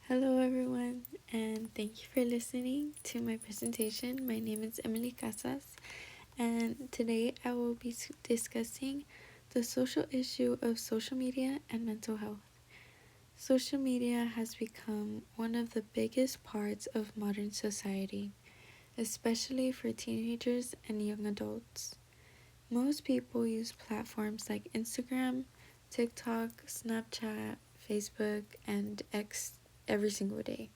Hello, everyone, and thank you for listening to my presentation. My name is Emily Casas, and today I will be discussing the social issue of social media and mental health. Social media has become one of the biggest parts of modern society, especially for teenagers and young adults. Most people use platforms like Instagram, TikTok, Snapchat, Facebook, and X every single day.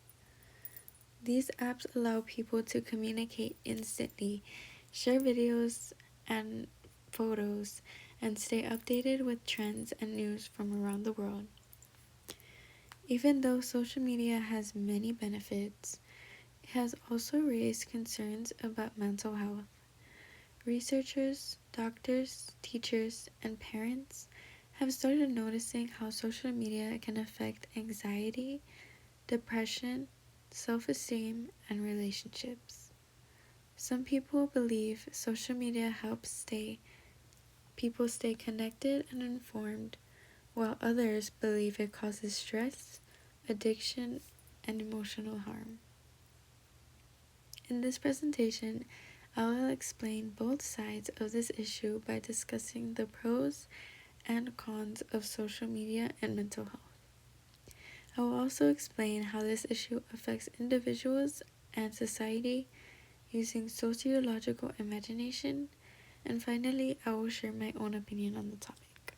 These apps allow people to communicate instantly, share videos and photos, and stay updated with trends and news from around the world. Even though social media has many benefits, it has also raised concerns about mental health. Researchers, doctors, teachers, and parents have started noticing how social media can affect anxiety, depression, self-esteem, and relationships. Some people believe social media helps people stay connected and informed, while others believe it causes stress, addiction, and emotional harm. In this presentation, I will explain both sides of this issue by discussing the pros and cons of social media and mental health. I will also explain how this issue affects individuals and society using sociological imagination, and finally, I will share my own opinion on the topic.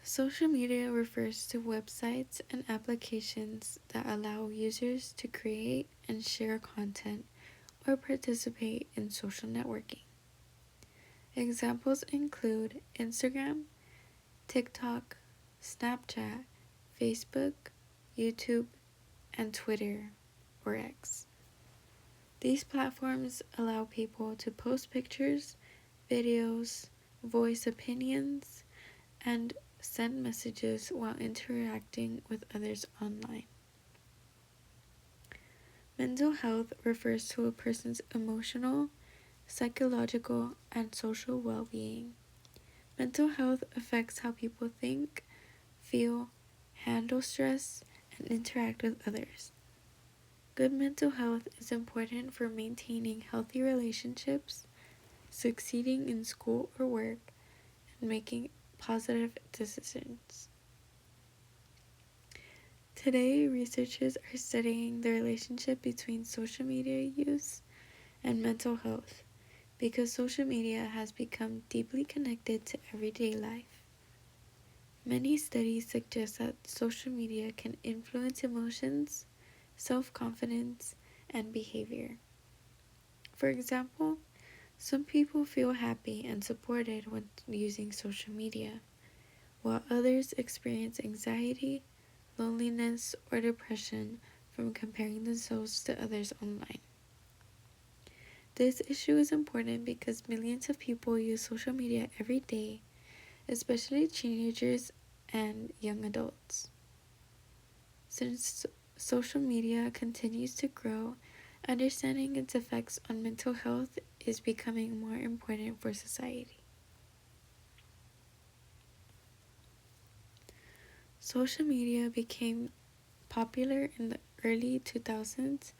Social media refers to websites and applications that allow users to create and share content or participate in social networking. Examples include Instagram, TikTok, Snapchat, Facebook, YouTube, and Twitter, or X. These platforms allow people to post pictures, videos, voice opinions, and send messages while interacting with others online. Mental health refers to a person's emotional, psychological, and social well-being. Mental health affects how people think, feel, handle stress, and interact with others. Good mental health is important for maintaining healthy relationships, succeeding in school or work, and making positive decisions. Today, researchers are studying the relationship between social media use and mental health because social media has become deeply connected to everyday life. Many studies suggest that social media can influence emotions, self-confidence, and behavior. For example, some people feel happy and supported when using social media, while others experience anxiety, loneliness, or depression from comparing themselves to others online. This issue is important because millions of people use social media every day, especially teenagers and young adults. Since social media continues to grow, understanding its effects on mental health is becoming more important for society. Social media became popular in the early 2000s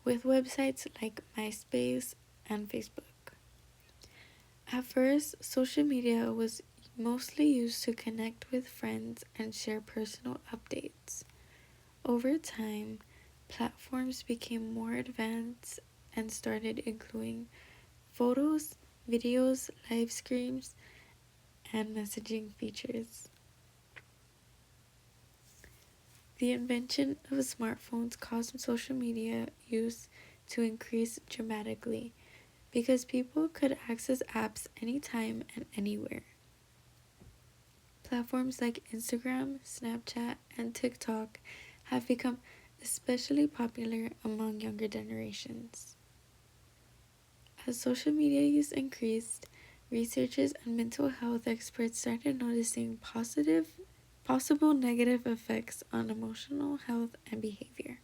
with websites like MySpace and Facebook. At first, social media was mostly used to connect with friends and share personal updates. Over time, platforms became more advanced and started including photos, videos, live streams, and messaging features. The invention of smartphones caused social media use to increase dramatically because people could access apps anytime and anywhere. Platforms like Instagram, Snapchat, and TikTok have become especially popular among younger generations. As social media use increased, researchers and mental health experts started noticing possible negative effects on emotional health and behavior.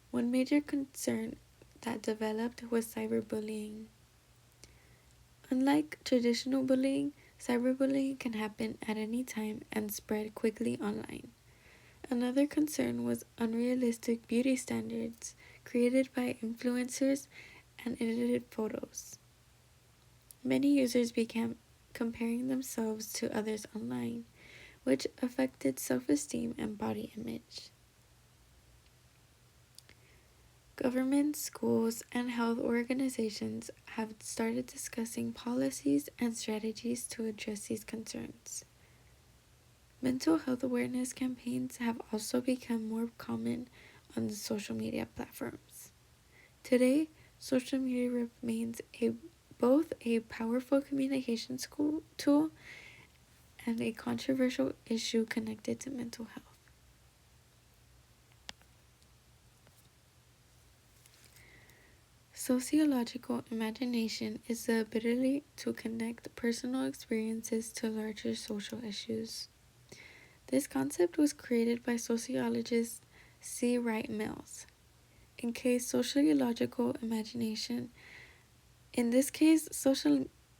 One major concern that developed was cyberbullying. Unlike traditional bullying, Cyberbullying can happen at any time and spread quickly online. Another concern was unrealistic beauty standards created by influencers and edited photos. Many users began comparing themselves to others online, which affected self-esteem and body image. Governments, schools, and health organizations have started discussing policies and strategies to address these concerns. Mental health awareness campaigns have also become more common on the social media platforms. Today, social media remains both a powerful communication tool and a controversial issue connected to mental health. Sociological imagination is the ability to connect personal experiences to larger social issues. This concept was created by sociologist C. Wright Mills. In this case,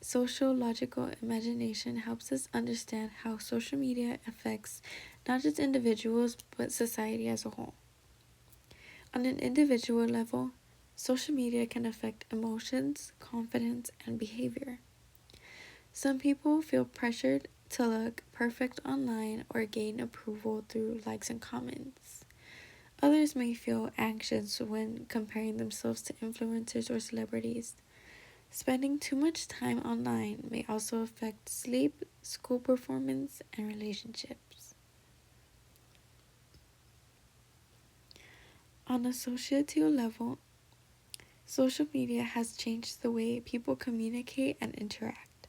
sociological imagination helps us understand how social media affects not just individuals but society as a whole. On an individual level, social media can affect emotions, confidence, and behavior. Some people feel pressured to look perfect online or gain approval through likes and comments. Others may feel anxious when comparing themselves to influencers or celebrities. Spending too much time online may also affect sleep, school performance, and relationships. On a societal level, social media has changed the way people communicate and interact.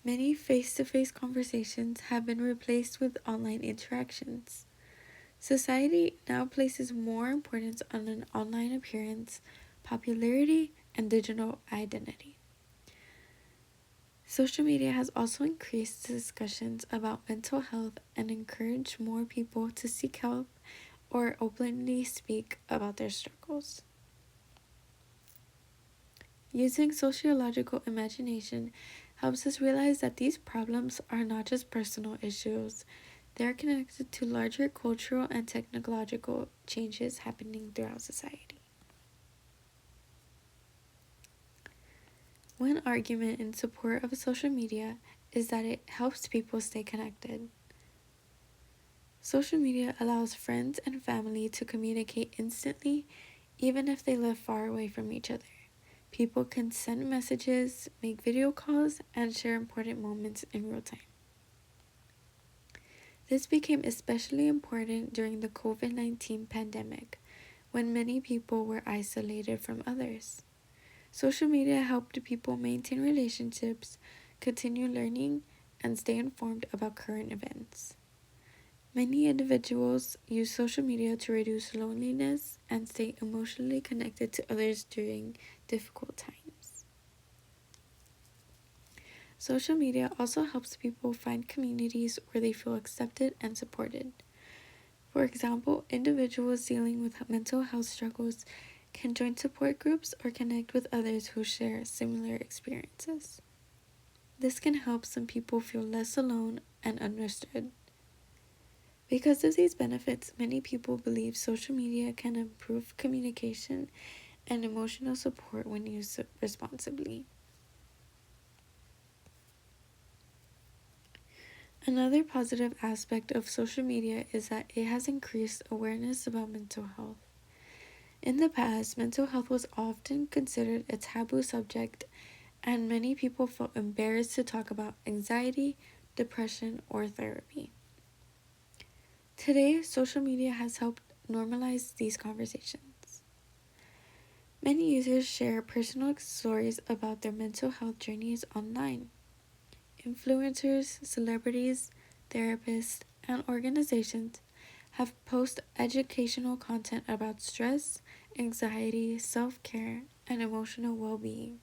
Many face-to-face conversations have been replaced with online interactions. Society now places more importance on an online appearance, popularity, and digital identity. Social media has also increased discussions about mental health and encouraged more people to seek help or openly speak about their struggles. Using sociological imagination helps us realize that these problems are not just personal issues, they are connected to larger cultural and technological changes happening throughout society. One argument in support of social media is that it helps people stay connected. Social media allows friends and family to communicate instantly, even if they live far away from each other. People can send messages, make video calls, and share important moments in real time. This became especially important during the COVID-19 pandemic, when many people were isolated from others. Social media helped people maintain relationships, continue learning, and stay informed about current events. Many individuals use social media to reduce loneliness and stay emotionally connected to others during difficult times. Social media also helps people find communities where they feel accepted and supported. For example, individuals dealing with mental health struggles can join support groups or connect with others who share similar experiences. This can help some people feel less alone and understood. Because of these benefits, many people believe social media can improve communication and emotional support when used responsibly. Another positive aspect of social media is that it has increased awareness about mental health. In the past, mental health was often considered a taboo subject, and many people felt embarrassed to talk about anxiety, depression, or therapy. Today, social media has helped normalize these conversations. Many users share personal stories about their mental health journeys online. Influencers, celebrities, therapists, and organizations have posted educational content about stress, anxiety, self-care, and emotional well-being.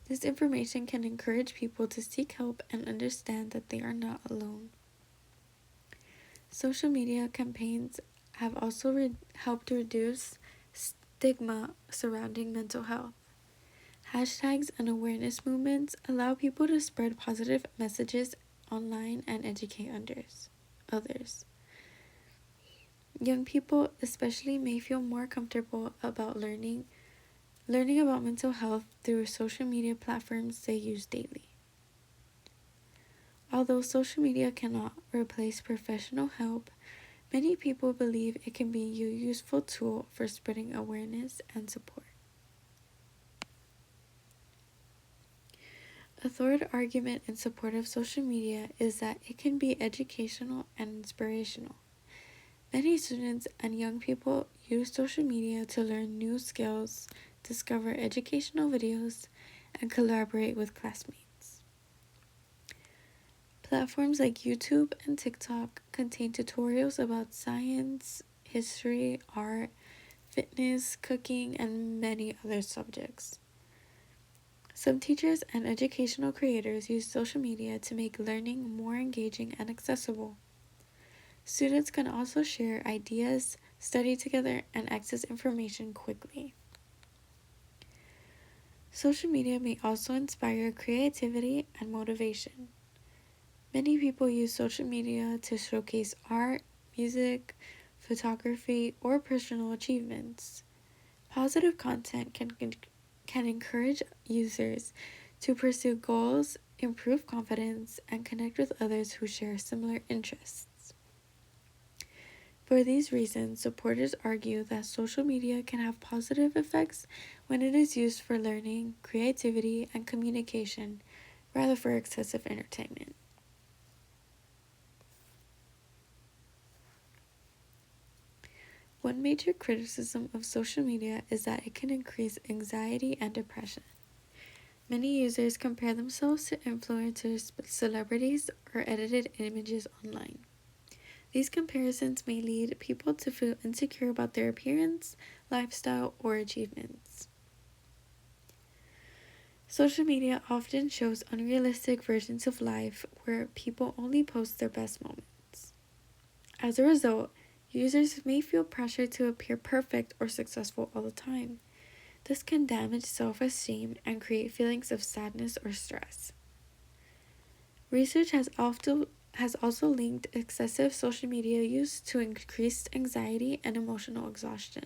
This information can encourage people to seek help and understand that they are not alone. Social media campaigns have also helped reduce stigma surrounding mental health. Hashtags and awareness movements allow people to spread positive messages online and educate others. Young people especially may feel more comfortable about learning about mental health through social media platforms they use daily. Although social media cannot replace professional help, many people believe it can be a useful tool for spreading awareness and support. A third argument in support of social media is that it can be educational and inspirational. Many students and young people use social media to learn new skills, discover educational videos, and collaborate with classmates. Platforms like YouTube and TikTok contain tutorials about science, history, art, fitness, cooking, and many other subjects. Some teachers and educational creators use social media to make learning more engaging and accessible. Students can also share ideas, study together, and access information quickly. Social media may also inspire creativity and motivation. Many people use social media to showcase art, music, photography, or personal achievements. Positive content can encourage users to pursue goals, improve confidence, and connect with others who share similar interests. For these reasons, supporters argue that social media can have positive effects when it is used for learning, creativity, and communication, rather for excessive entertainment. One major criticism of social media is that it can increase anxiety and depression. Many users compare themselves to influencers, celebrities, or edited images online. These comparisons may lead people to feel insecure about their appearance, lifestyle, or achievements. Social media often shows unrealistic versions of life where people only post their best moments. As a result, users may feel pressure to appear perfect or successful all the time. This can damage self-esteem and create feelings of sadness or stress. Research has also linked excessive social media use to increased anxiety and emotional exhaustion.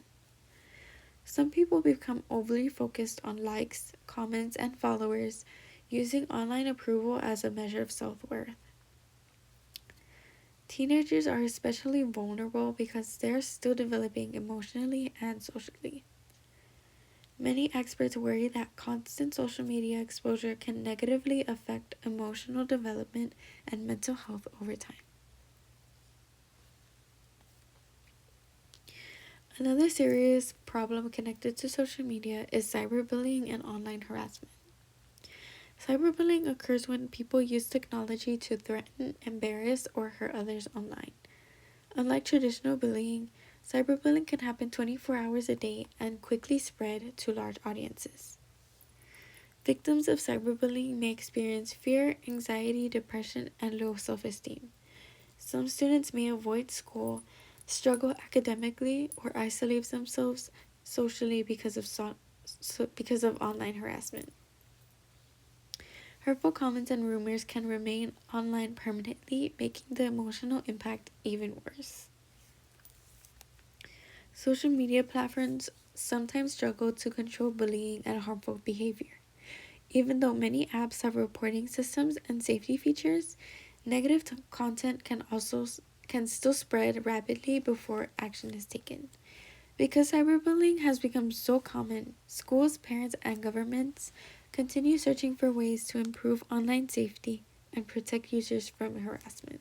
Some people become overly focused on likes, comments, and followers, using online approval as a measure of self-worth. Teenagers are especially vulnerable because they are still developing emotionally and socially. Many experts worry that constant social media exposure can negatively affect emotional development and mental health over time. Another serious problem connected to social media is cyberbullying and online harassment. Cyberbullying occurs when people use technology to threaten, embarrass, or hurt others online. Unlike traditional bullying, cyberbullying can happen 24 hours a day and quickly spread to large audiences. Victims of cyberbullying may experience fear, anxiety, depression, and low self-esteem. Some students may avoid school, struggle academically, or isolate themselves socially because of online harassment. Hurtful comments and rumors can remain online permanently, making the emotional impact even worse. Social media platforms sometimes struggle to control bullying and harmful behavior. Even though many apps have reporting systems and safety features, negative content can still spread rapidly before action is taken. Because cyberbullying has become so common, schools, parents, and governments continue searching for ways to improve online safety and protect users from harassment.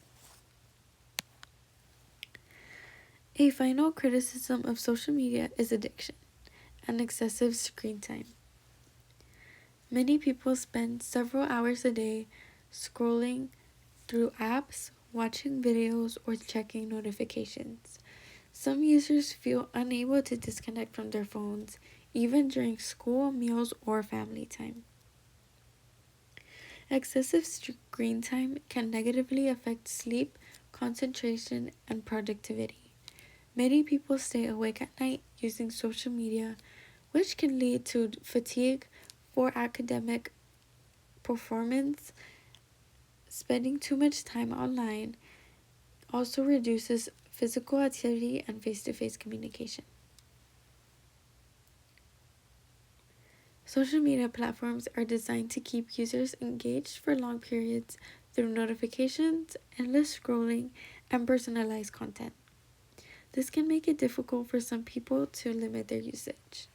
A final criticism of social media is addiction and excessive screen time. Many people spend several hours a day scrolling through apps, watching videos, or checking notifications. Some users feel unable to disconnect from their phones, even during school, meals, or family time. Excessive screen time can negatively affect sleep, concentration, and productivity. Many people stay awake at night using social media, which can lead to fatigue, for academic performance, spending too much time online also reduces physical activity and face-to-face communication. Social media platforms are designed to keep users engaged for long periods through notifications, endless scrolling, and personalized content. This can make it difficult for some people to limit their usage.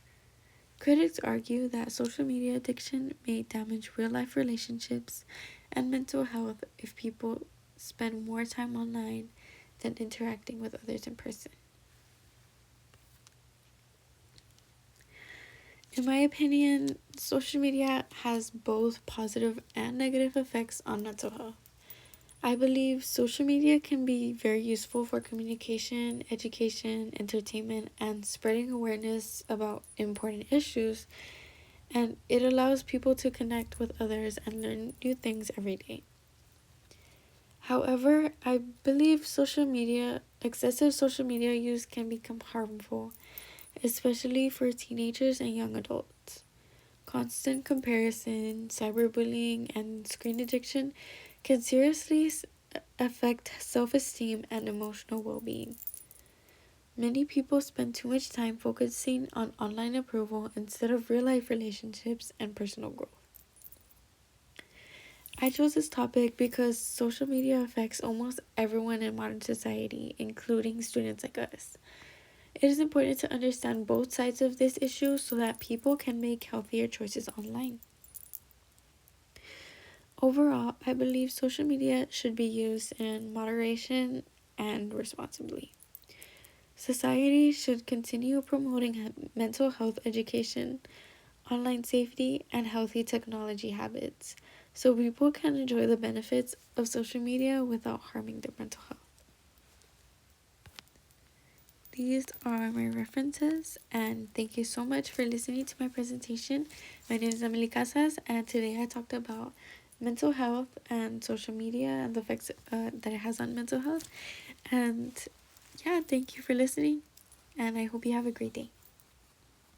Critics argue that social media addiction may damage real-life relationships and mental health if people spend more time online than interacting with others in person. In my opinion, social media has both positive and negative effects on mental health. I believe social media can be very useful for communication, education, entertainment, and spreading awareness about important issues, and it allows people to connect with others and learn new things every day. However, I believe excessive social media use can become harmful, especially for teenagers and young adults. Constant comparison, cyberbullying, and screen addiction can seriously affect self-esteem and emotional well-being. Many people spend too much time focusing on online approval instead of real-life relationships and personal growth. I chose this topic because social media affects almost everyone in modern society, including students like us. It is important to understand both sides of this issue so that people can make healthier choices online. Overall, I believe social media should be used in moderation and responsibly. Society should continue promoting mental health education, online safety, and healthy technology habits so people can enjoy the benefits of social media without harming their mental health. These are my references, and thank you so much for listening to my presentation. My name is Emily Casas, and today I talked about mental health and social media and the effects that it has on mental health. And yeah, thank you for listening, and I hope you have a great day.